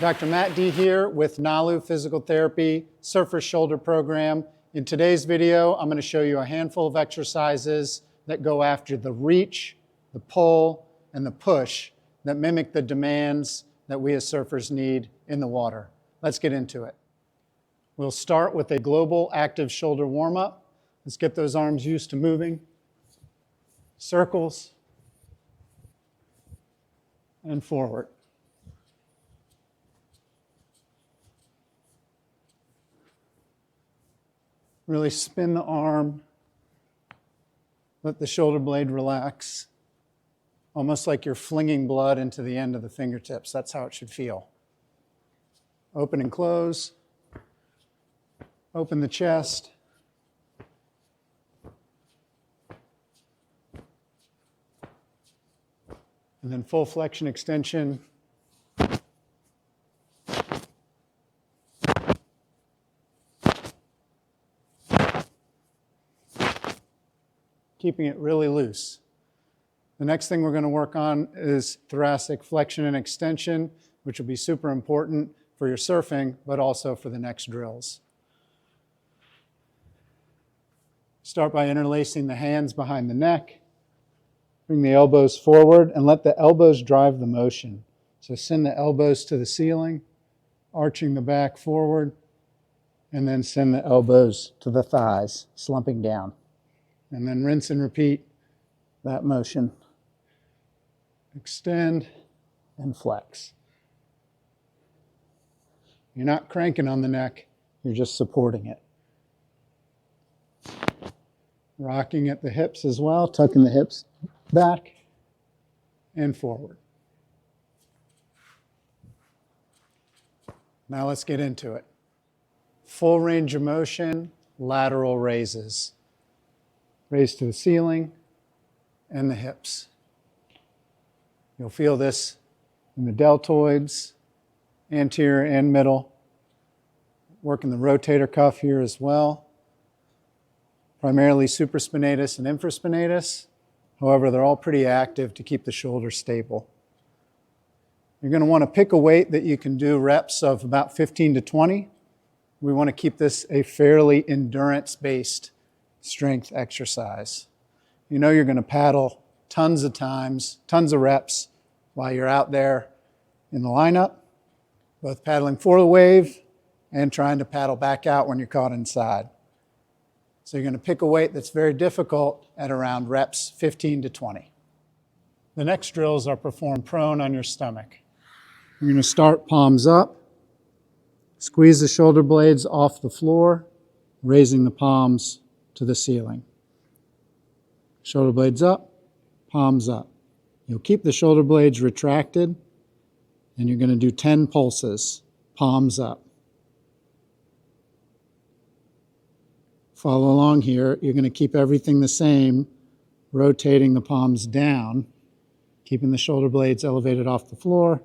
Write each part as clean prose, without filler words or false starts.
Dr. Matt D. here with Nalu Physical Therapy Surfer Shoulder Program. In today's video, I'm going to show you a handful of exercises that go after the reach, the pull, and the push that mimic the demands that we as surfers need in the water. Let's get into it. We'll start with a global active shoulder warm-up. Let's get those arms used to moving. Circles and forward. Really spin the arm. Let the shoulder blade relax. Almost like you're flinging blood into the end of the fingertips. That's how it should feel. Open and close. Open the chest. And then full flexion extension. Keeping it really loose. The next thing we're going to work on is thoracic flexion and extension, which will be super important for your surfing, but also for the next drills. Start by interlacing the hands behind the neck. Bring the elbows forward and let the elbows drive the motion. So send the elbows to the ceiling, arching the back forward, and then send the elbows to the thighs, slumping down. And then rinse and repeat that motion. Extend and flex. You're not cranking on the neck, you're just supporting it. Rocking at the hips as well, tucking the hips back and forward. Now let's get into it. Full range of motion, lateral raises. Raise to the ceiling and the hips. You'll feel this in the deltoids, anterior and middle. Working the rotator cuff here as well. Primarily supraspinatus and infraspinatus. However, they're all pretty active to keep the shoulder stable. You're going to want to pick a weight that you can do reps of about 15 to 20. We want to keep this a fairly endurance-based strength exercise. You know you're going to paddle tons of times, tons of reps while you're out there in the lineup, both paddling for the wave and trying to paddle back out when you're caught inside. So you're going to pick a weight that's very difficult at around reps 15 to 20. The next drills are performed prone on your stomach. You're going to start palms up, squeeze the shoulder blades off the floor, raising the palms to the ceiling. Shoulder blades up, palms up. You'll keep the shoulder blades retracted, and you're going to do 10 pulses, palms up. Follow along here. You're going to keep everything the same, rotating the palms down, keeping the shoulder blades elevated off the floor,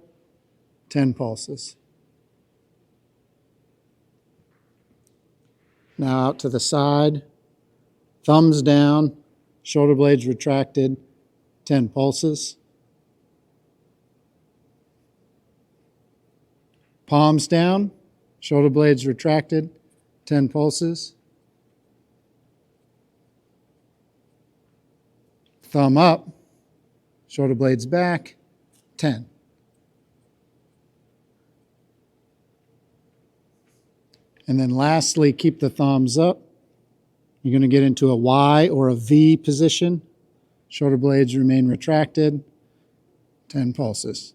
10 pulses. Now out to the side. Thumbs down, shoulder blades retracted, 10 pulses. Palms down, shoulder blades retracted, 10 pulses. Thumb up, shoulder blades back, 10. And then lastly, keep the thumbs up. You're going to get into a Y or a V position. Shoulder blades remain retracted. 10 pulses.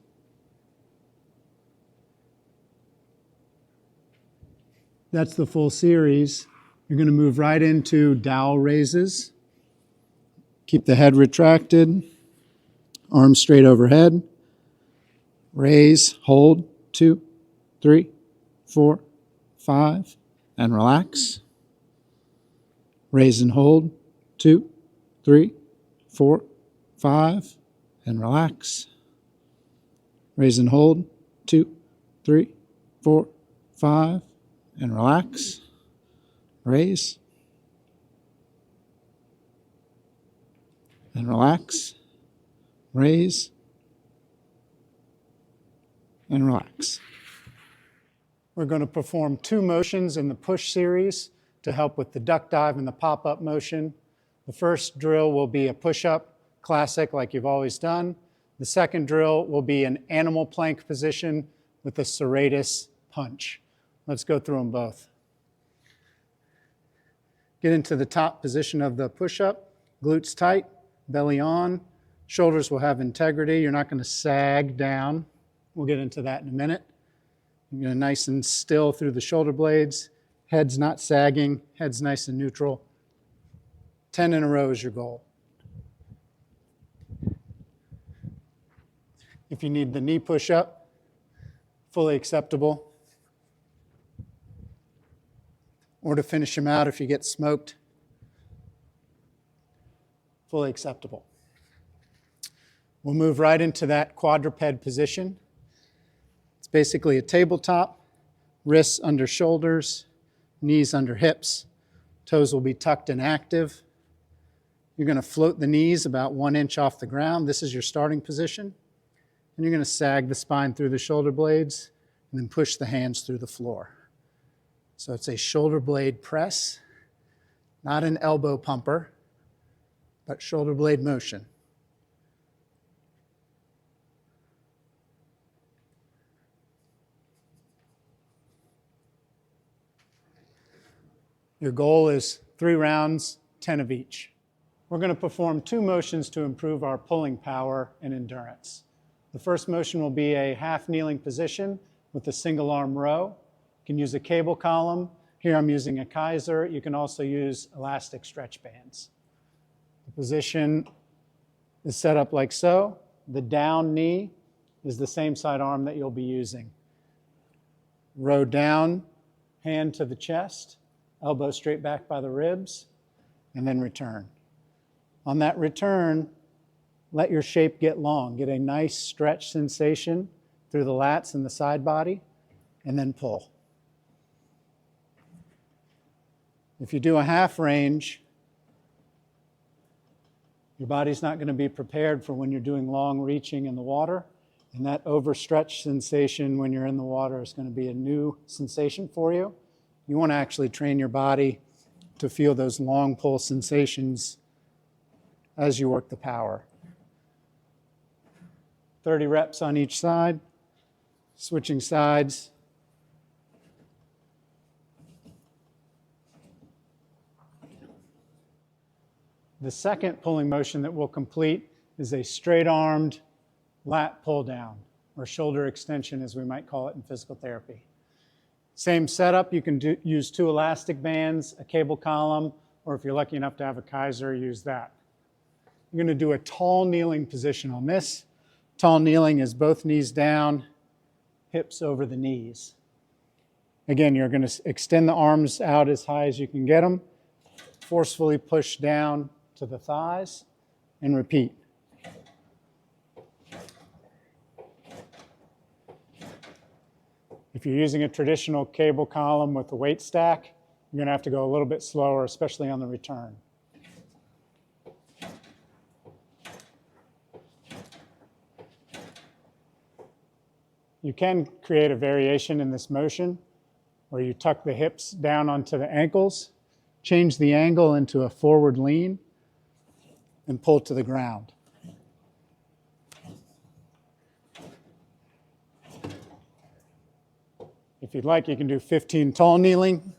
That's the full series. You're going to move right into dowel raises. Keep the head retracted. Arms straight overhead. Raise, hold, 2, 3, 4, 5, and relax. Raise and hold, 2, 3, 4, 5, and relax. Raise and hold, 2, 3, 4, 5, and relax. Raise. And relax. Raise. And relax. We're going to perform 2 motions in the push series to help with the duck dive and the pop-up motion. The first drill will be a push-up, classic like you've always done. The second drill will be an animal plank position with a serratus punch. Let's go through them both. Get into the top position of the push-up, glutes tight, belly on, shoulders will have integrity. You're not going to sag down. We'll get into that in a minute. You're going to nice and still through the shoulder blades. Head's not sagging, head's nice and neutral. 10 in a row is your goal. If you need the knee push-up, fully acceptable. Or to finish them out if you get smoked, fully acceptable. We'll move right into that quadruped position. It's basically a tabletop, wrists under shoulders, knees under hips, toes will be tucked and active. You're going to float the knees about 1 inch off the ground. This is your starting position. And you're going to sag the spine through the shoulder blades and then push the hands through the floor. So it's a shoulder blade press, not an elbow pumper, but shoulder blade motion. Your goal is 3 rounds, 10 of each. We're going to perform 2 motions to improve our pulling power and endurance. The first motion will be a half kneeling position with a single arm row. You can use a cable column. Here I'm using a Kaiser. You can also use elastic stretch bands. The position is set up like so. The down knee is the same side arm that you'll be using. Row down, hand to the chest, elbow straight back by the ribs, and then return. On that return, let your shape get long. Get a nice stretch sensation through the lats and the side body, and then pull. If you do a half range, your body's not going to be prepared for when you're doing long reaching in the water, and that overstretch sensation when you're in the water is going to be a new sensation for you. You want to actually train your body to feel those long pull sensations as you work the power. 30 reps on each side, switching sides. The second pulling motion that we'll complete is a straight-armed lat pull down, or shoulder extension as we might call it in physical therapy. Same setup, you can use 2 elastic bands, a cable column, or if you're lucky enough to have a Kaiser, use that. You're going to do a tall kneeling position on this. Tall kneeling is both knees down, hips over the knees. Again, you're going to extend the arms out as high as you can get them, forcefully push down to the thighs, and repeat. If you're using a traditional cable column with a weight stack, you're going to have to go a little bit slower, especially on the return. You can create a variation in this motion where you tuck the hips down onto the ankles, change the angle into a forward lean, and pull to the ground. If you'd like, you can do 15 tall kneeling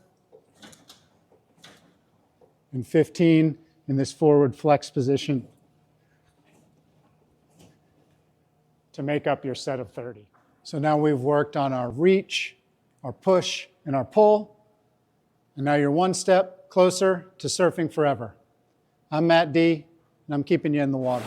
and 15 in this forward flex position to make up your set of 30. So now we've worked on our reach, our push, and our pull. And now you're one step closer to surfing forever. I'm Matt D, and I'm keeping you in the water.